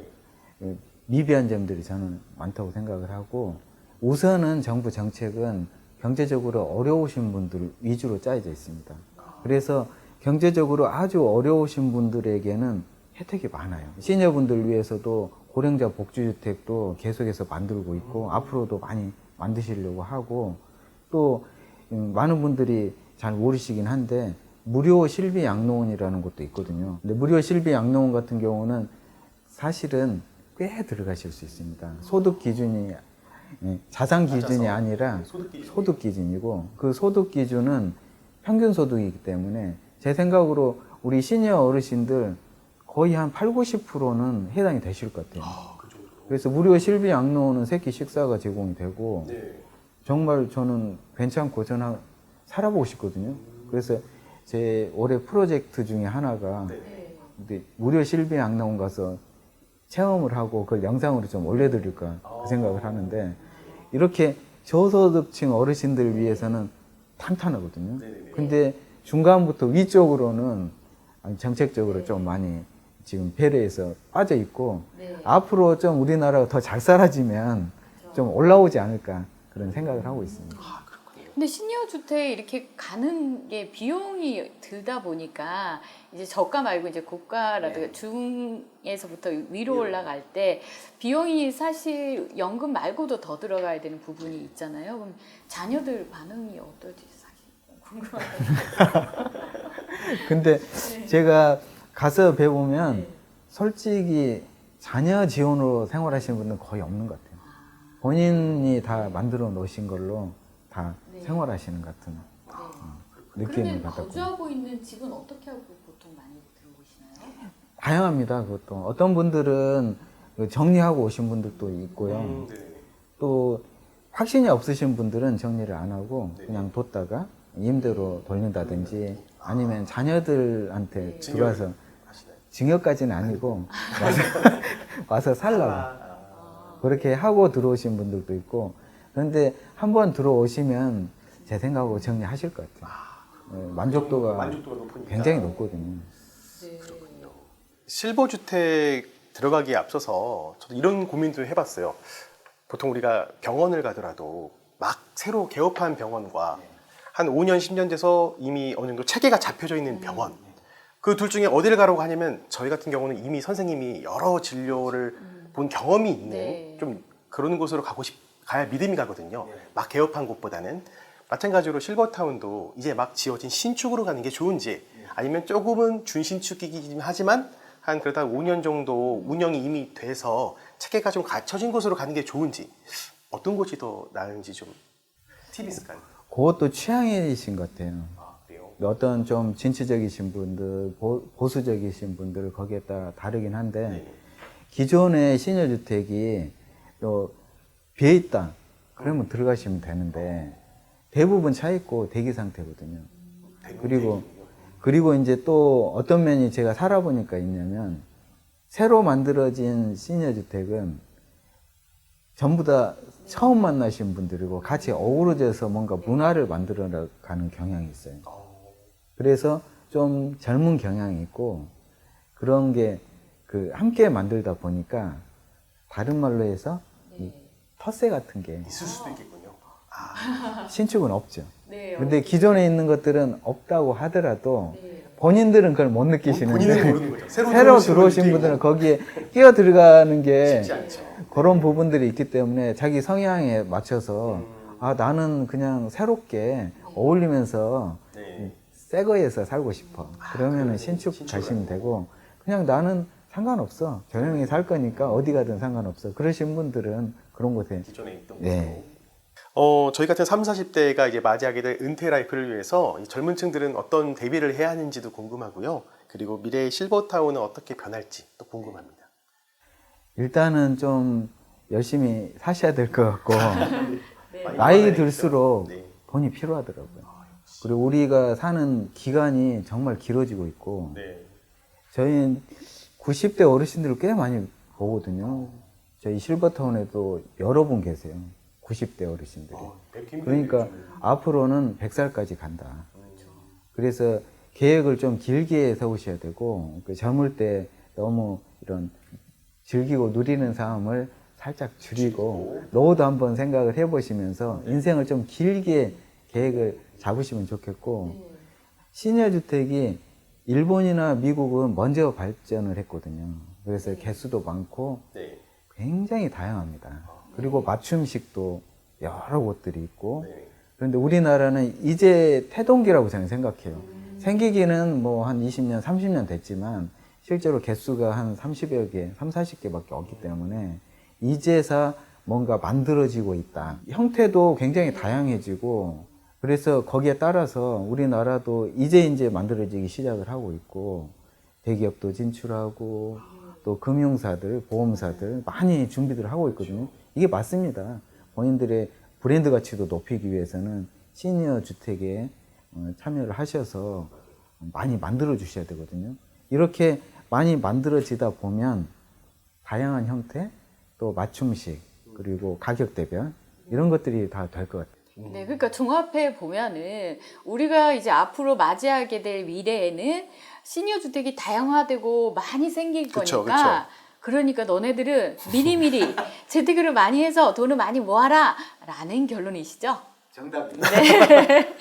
미비한 점들이 저는 많다고 생각을 하고, 우선은 정부 정책은 경제적으로 어려우신 분들 위주로 짜여져 있습니다. 그래서 경제적으로 아주 어려우신 분들에게는 혜택이 많아요. 시니어분들 위해서도 고령자 복지주택도 계속해서 만들고 있고 앞으로도 많이 만드시려고 하고, 또 많은 분들이 잘 모르시긴 한데 무료 실비 양로원이라는 것도 있거든요. 근데 무료 실비 양로원 같은 경우는 사실은 꽤 들어가실 수 있습니다. 소득 기준이 자산 기준이 아니라 소득 기준이고, 그 소득 기준은 평균 소득이기 때문에 제 생각으로 우리 시니어 어르신들 거의 한 8, 90%는 해당이 되실 것 같아요. 그래서 무료 실비 양로원은 새끼 식사가 제공이 되고, 정말 저는 괜찮고 저는 살아보고 싶거든요. 그래서 제 올해 프로젝트 중에 하나가 무료 실비 양로원 가서 체험을 하고 그걸 영상으로 좀 올려드릴까 그 생각을 하는데, 이렇게 저소득층 어르신들 위해서는 탄탄하거든요. 근데 중간부터 위쪽으로는 정책적으로 좀 많이 지금 배려해서 빠져 있고, 앞으로 좀 우리나라가 더 잘 살아지면 좀 올라오지 않을까 그런 생각을 하고 있습니다. 근데 시니어 주택 이렇게 가는 게 비용이 들다 보니까 이제 저가 말고 이제 고가라든가 중에서부터 위로 올라갈 때 비용이 사실 연금 말고도 더 들어가야 되는 부분이 있잖아요. 그럼 자녀들 반응이 어떨지 사실 궁금하거든요. 근데 제가 가서 배우면 솔직히 자녀 지원으로 생활하시는 분은 거의 없는 것 같아요. 본인이 다 만들어 놓으신 걸로 다 생활하시는 것 같은 느낌을 그러면 받았고. 거주하고 있는 집은 어떻게 하고 보통 많이 들어오시나요? 다양합니다. 그것도 어떤 분들은 정리하고 오신 분들도 있고요. 또 확신이 없으신 분들은 정리를 안 하고 그냥 뒀다가 임대로 돌린다든지 아니면 자녀들한테 들어와서 증여까지는 아니고 와서 살라고 그렇게 하고 들어오신 분들도 있고. 그런데 한번 들어오시면 제 생각으로 정리하실 것 같아요. 만족도가 높으니까. 굉장히 높거든요. 그렇군요. 실버주택 들어가기에 앞서서 저도 이런 고민도 해봤어요. 보통 우리가 병원을 가더라도 막 새로 개업한 병원과 한 5년, 10년 돼서 이미 어느 정도 체계가 잡혀져 있는 병원, 그 둘 중에 어디를 가라고 하냐면 저희 같은 경우는 이미 선생님이 여러 진료를 본 경험이 있는 네. 좀 그런 곳으로 가야 믿음이 가거든요. 막 개업한 곳보다는. 마찬가지로 실버타운도 이제 막 지어진 신축으로 가는 게 좋은지, 아니면 조금은 준신축이긴 하지만 한 그러다 5년 정도 운영이 이미 돼서 체계가 좀 갖춰진 곳으로 가는 게 좋은지, 어떤 곳이 더 나은지 좀 팁이 있을까요? 그것도 취향이신 것 같아요. 아, 그래요? 어떤 좀 진취적이신 분들, 보수적이신 분들은 거기에 따라 다르긴 한데, 네. 기존의 시니어주택이 비어있다 그러면 들어가시면 되는데 대부분 차 있고 대기 상태거든요. 그리고 이제 또 어떤 면이 제가 살아보니까 있냐면, 새로 만들어진 시니어주택은 전부 다 처음 만나신 분들이고 같이 어우러져서 뭔가 문화를 만들어 가는 경향이 있어요. 그래서 좀 젊은 경향이 있고, 그런 게 그 함께 만들다 보니까 다른 말로 해서 이 텃세 같은 게 있을 수도 있겠군요. 신축은 없죠. 네, 근데 기존에 있는 것들은 없다고 하더라도 네. 본인들은 그걸 못 본인은 느끼시는데 모르는 거죠. 새로 들어오신 분들은 거기에 끼어 들어가는 게 쉽지 않죠. 그런 부분들이 있기 때문에 자기 성향에 맞춰서 아, 나는 그냥 새롭게 어울리면서 네. 새 거에서 살고 싶어. 그러면은 그러면 신축 신축을 가시면 하고. 되고, 그냥 나는 상관없어. 조용히 살 거니까 어디 가든 상관없어. 그러신 분들은 그런 곳에 기존에 있던 네. 곳으로. 저희 같은 30, 40대가 이제 맞이하게 될 은퇴 라이프를 위해서 이 젊은 층들은 어떤 대비를 해야 하는지도 궁금하고요. 그리고 미래의 실버타운은 어떻게 변할지 또 궁금합니다. 일단은 좀 열심히 사셔야 될 것 같고 많이 나이 많아야겠죠? 들수록 네. 돈이 필요하더라고요. 그리고 우리가 사는 기간이 정말 길어지고 있고, 네. 저희는 90대 어르신들을 꽤 많이 보거든요. 저희 실버타운에도 여러 분 계세요. 90대 어르신들이. 뵙기 그러니까 힘들겠죠. 앞으로는 100살까지 간다. 그래서 계획을 좀 길게 세우셔야 되고, 그 젊을 때 너무 이런 즐기고 누리는 삶을 살짝 줄이고 노후도 한번 생각을 해보시면서 인생을 좀 길게 계획을 잡으시면 좋겠고, 시니어 주택이 일본이나 미국은 먼저 발전을 했거든요. 그래서 개수도 많고 네. 굉장히 다양합니다. 그리고 맞춤식도 여러 곳들이 있고, 네. 그런데 우리나라는 이제 태동기라고 저는 생각해요. 생기기는 뭐 한 20년, 30년 됐지만 실제로 개수가 한 30여 개, 3, 40개밖에 없기 때문에 이제서 뭔가 만들어지고 있다. 형태도 굉장히 다양해지고, 그래서 거기에 따라서 우리나라도 이제 만들어지기 시작을 하고 있고, 대기업도 진출하고 또 금융사들, 보험사들 많이 준비를 하고 있거든요. 이게 맞습니다. 본인들의 브랜드 가치도 높이기 위해서는 시니어 주택에 참여를 하셔서 많이 만들어 주셔야 되거든요. 이렇게 많이 만들어지다 보면 다양한 형태, 또 맞춤식, 그리고 가격 대별 이런 것들이 다 될 것 같아요. 네, 그러니까 종합해 보면은 우리가 이제 앞으로 맞이하게 될 미래에는 시니어 주택이 다양화되고 많이 생길 그쵸, 거니까, 그러니까 너네들은 미리미리 재테크를 많이 해서 돈을 많이 모아라 라는 결론이시죠? 정답입니다.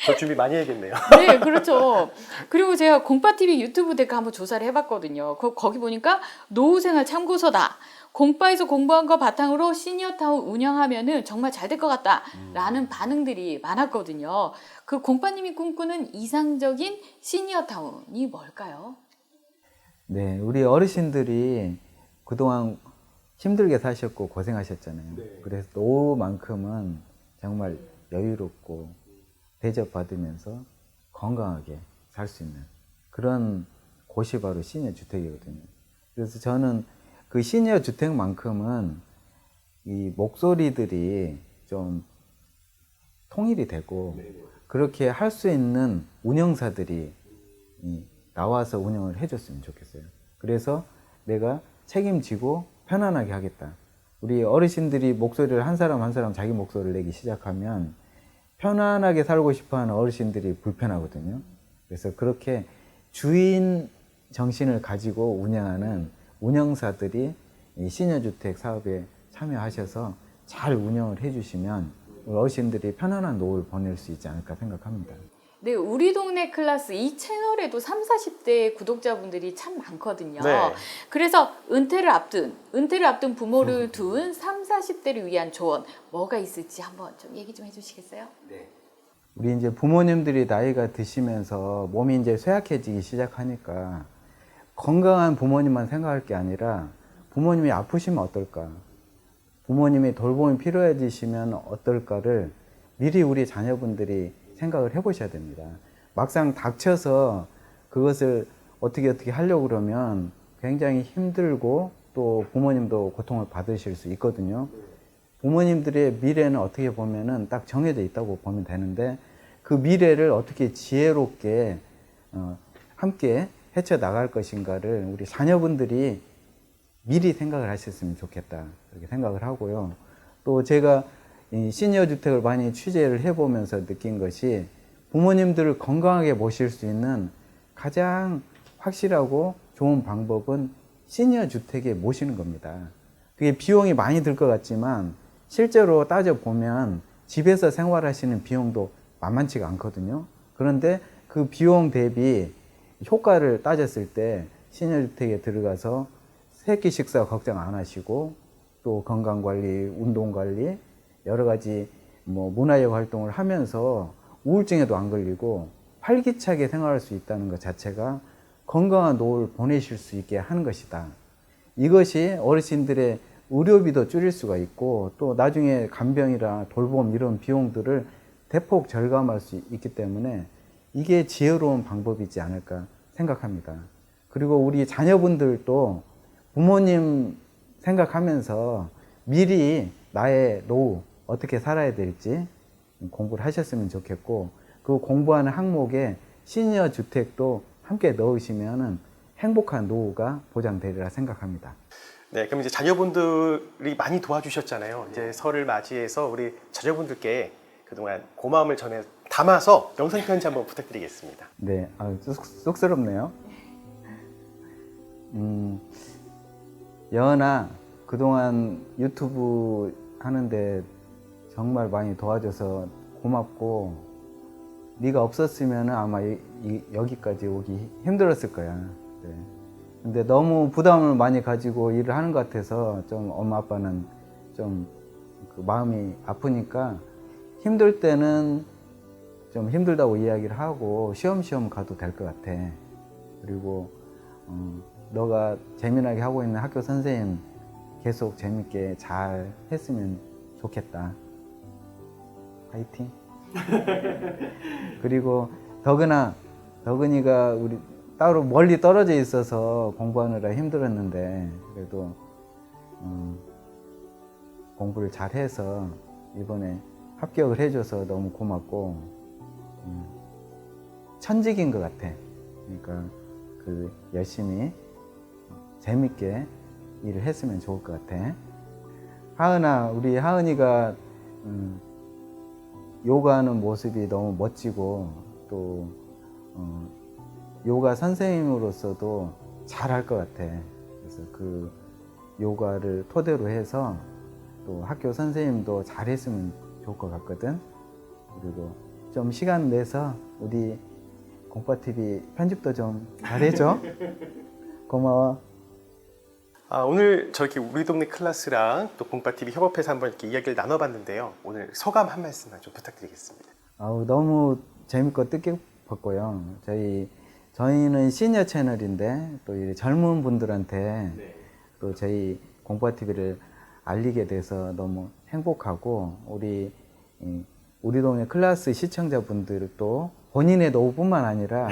저 준비 많이 해야겠네요. 네, 그렇죠. 그리고 제가 공빠TV 유튜브 댓글 한번 조사를 해봤거든요. 거기 보니까 노후생활 참고서다. 공빠에서 공부한 거 바탕으로 시니어타운 운영하면은 정말 잘 될 것 같다라는 반응들이 많았거든요. 그 공빠님이 꿈꾸는 이상적인 시니어타운이 뭘까요? 네, 우리 어르신들이 그동안 힘들게 사셨고 고생하셨잖아요. 네. 그래서 노후만큼은 정말 여유롭고 대접받으면서 건강하게 살 수 있는 그런 곳이 바로 시니어 주택이거든요. 그래서 저는 그 시니어 주택만큼은 이 목소리들이 좀 통일이 되고 그렇게 할 수 있는 운영사들이 나와서 운영을 해줬으면 좋겠어요. 그래서 내가 책임지고 편안하게 하겠다. 우리 어르신들이 목소리를 한 사람 한 사람 자기 목소리를 내기 시작하면 편안하게 살고 싶어하는 어르신들이 불편하거든요. 그래서 그렇게 주인 정신을 가지고 운영하는 운영사들이 이 시니어주택 사업에 참여하셔서 잘 운영을 해주시면 우리 어르신들이 편안한 노후를 보낼 수 있지 않을까 생각합니다. 네, 우리 동네 클래스 이 채널에도 30, 40대 구독자분들이 참 많거든요. 네. 그래서 은퇴를 앞둔 부모를 둔 30, 40대를 위한 조언 뭐가 있을지 한번 좀 얘기 좀 해주시겠어요? 우리 이제 부모님들이 나이가 드시면서 몸이 이제 쇠약해지기 시작하니까 건강한 부모님만 생각할 게 아니라 부모님이 아프시면 어떨까? 부모님이 돌봄이 필요해지시면 어떨까를 미리 우리 자녀분들이 생각을 해보셔야 됩니다. 막상 닥쳐서 그것을 어떻게 하려고 그러면 굉장히 힘들고 또 부모님도 고통을 받으실 수 있거든요. 부모님들의 미래는 어떻게 보면은 딱 정해져 있다고 보면 되는데 그 미래를 어떻게 지혜롭게 함께 헤쳐나갈 것인가를 우리 자녀분들이 미리 생각을 하셨으면 좋겠다 그렇게 생각을 하고요. 또 제가 이 시니어 주택을 많이 취재를 해보면서 느낀 것이 부모님들을 건강하게 모실 수 있는 가장 확실하고 좋은 방법은 시니어 주택에 모시는 겁니다. 그게 비용이 많이 들 것 같지만 실제로 따져보면 집에서 생활하시는 비용도 만만치가 않거든요. 그런데 그 비용 대비 효과를 따졌을 때 시니어 주택에 들어가서 새끼 식사 걱정 안 하시고 또 건강관리, 운동관리 여러 가지 문화적 활동을 하면서 우울증에도 안 걸리고 활기차게 생활할 수 있다는 것 자체가 건강한 노후를 보내실 수 있게 하는 것이다. 이것이 어르신들의 의료비도 줄일 수가 있고 또 나중에 간병이나 돌봄 이런 비용들을 대폭 절감할 수 있기 때문에 이게 지혜로운 방법이지 않을까 생각합니다. 그리고 우리 자녀분들도 부모님 생각하면서 미리 나의 노후 어떻게 살아야 될지 공부를 하셨으면 좋겠고 그 공부하는 항목에 시니어 주택도 함께 넣으시면 행복한 노후가 보장되리라 생각합니다. 네, 그럼 이제 자녀분들이 많이 도와주셨잖아요. 이제 설을 맞이해서 우리 자녀분들께 그동안 고마움을 전해 담아서 영상 편지 한번 부탁드리겠습니다. 네, 쑥스럽네요. 여은아, 그동안 유튜브 하는데 정말 많이 도와줘서 고맙고 네가 없었으면 아마 여기까지 오기 힘들었을 거야. 네. 근데 너무 부담을 많이 가지고 일을 하는 것 같아서 좀 엄마 아빠는 좀 그 마음이 아프니까 힘들 때는 좀 힘들다고 이야기를 하고 쉬엄쉬엄 가도 될 것 같아. 그리고 너가 재미나게 하고 있는 학교 선생님 계속 재밌게 잘 했으면 좋겠다. 파이팅. 그리고 덕은이가 우리 따로 멀리 떨어져 있어서 공부하느라 힘들었는데 그래도 공부를 잘해서 이번에 합격을 해줘서 너무 고맙고 천직인 것 같아. 그러니까 그 열심히 재밌게 일을 했으면 좋을 것 같아. 하은아, 우리 하은이가 요가하는 모습이 너무 멋지고 또 요가 선생님으로서도 잘할 것 같아. 그래서 그 요가를 토대로 해서 또 학교 선생님도 잘했으면 좋을 것 같거든. 그리고 좀 시간 내서 우리 공파TV 편집도 좀 잘해줘. 고마워. 오늘 저렇게 우리 동네 클래스랑 또 공파TV 협업해서 한번 이렇게 이야기를 나눠봤는데요. 오늘 소감 한 말씀만 좀 부탁드리겠습니다. 너무 재밌고 뜻깊었고요. 저희는 시니어 채널인데 또 이 젊은 분들한테 또 저희 공파TV를 알리게 돼서 너무 행복하고 우리 동네 클래스 시청자분들도 본인의 노후뿐만 아니라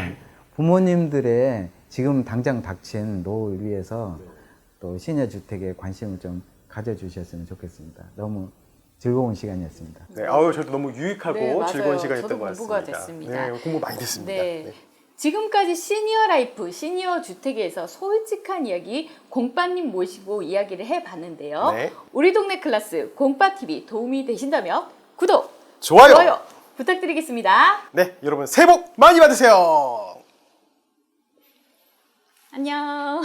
부모님들의 지금 당장 닥친 노후를 위해서 또 시니어 주택에 관심을 좀 가져주셨으면 좋겠습니다. 너무 즐거운 시간이었습니다. 네, 저도 너무 유익하고 네, 즐거운 시간이었던 저도 것 같습니다. 공부가 됐습니다. 네, 공부 많이 됐습니다. 네. 네. 지금까지 시니어 라이프, 시니어 주택에서 솔직한 이야기 공빠님 모시고 이야기를 해봤는데요. 네. 우리 동네 클래스 공빠TV 도움이 되신다면 구독, 좋아요. 부탁드리겠습니다. 네, 여러분 새해 복 많이 받으세요. 안녕.